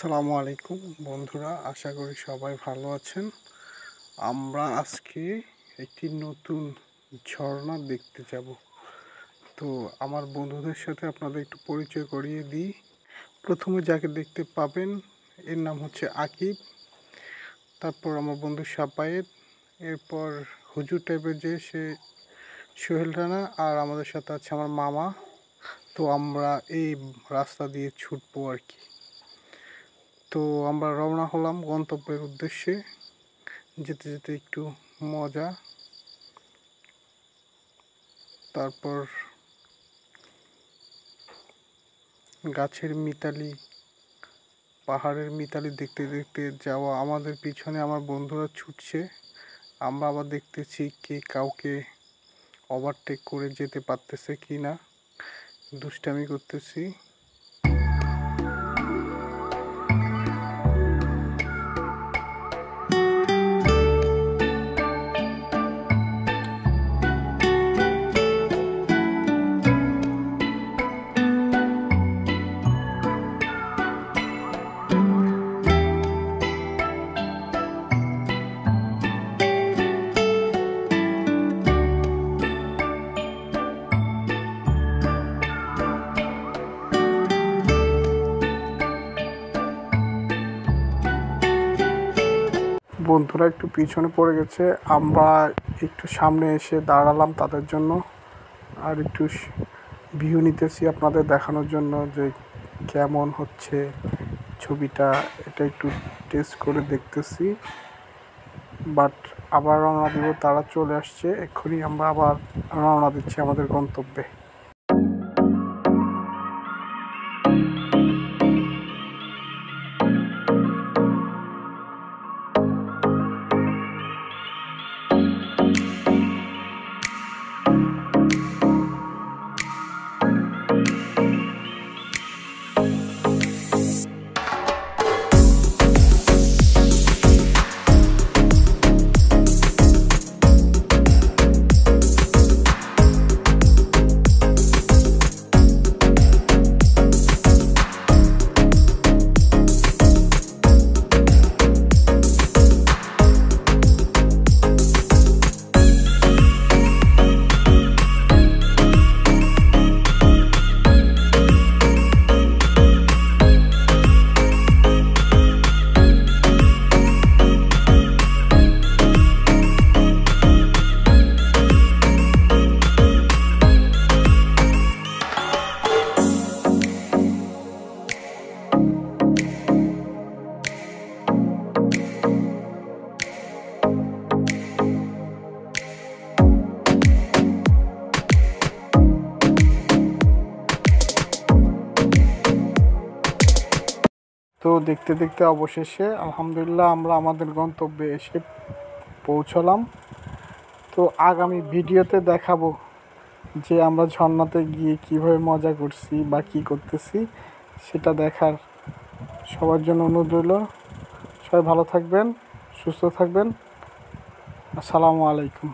আসসালামু আলাইকুম বন্ধুরা, আশা করি সবাই ভালো আছেন। আমরা আজকে একটি নতুন ঝর্ণা দেখতে যাব। তো আমার বন্ধুদের সাথে আপনাদের একটু পরিচয় করিয়ে দিই। প্রথমে যাকে দেখতে পাবেন এর নাম হচ্ছে আকিব, তারপর আমার বন্ধু সাপায়েত, এরপর হুজুর টাইপের যে সে সোহেল রানা, আর আমাদের সাথে আছে আমার মামা। তো আমরা এই রাস্তা দিয়ে ছুটবো আর কি। তো আমরা রওনা হলাম গন্তব্যের উদ্দেশ্যে। যেতে যেতে একটু মজা, তারপর গাছের মিতালি, পাহাড়ের মিতালি দেখতে দেখতে যাওয়া। আমাদের পিছনে আমার বন্ধুরা ছুটছে, আমরা আবার দেখতেছি কে কাউকে ওভারটেক করে যেতে পারতেছে কি না। দুষ্টামি করতেছি। বন্ধুরা একটু পিছনে পড়ে গেছে, আমরা একটু সামনে এসে দাঁড়ালাম তাদের জন্য, আর একটু ভিউ নিতেছি আপনাদের দেখানোর জন্য যে কেমন হচ্ছে ছবিটা। এটা একটু টেস্ট করে দেখতেছি, বাট আবার রওনা দিব। তারা চলে আসছে, এক্ষুনি আমরা আবার রওনা দিচ্ছি আমাদের গন্তব্যে। তো দেখতে দেখতে অবশেষে আলহামদুলিল্লাহ আমরা আমাদের গন্তব্যে এসে পৌঁছলাম। তো আগামী ভিডিওতে দেখাবো যে আমরা ঝর্ণাতে গিয়ে কীভাবে মজা করছি বা কী করতেছি, সেটা দেখার সবার জন্য অনুরোধ রইল। সবাই ভালো থাকবেন, সুস্থ থাকবেন। আসসালামু আলাইকুম।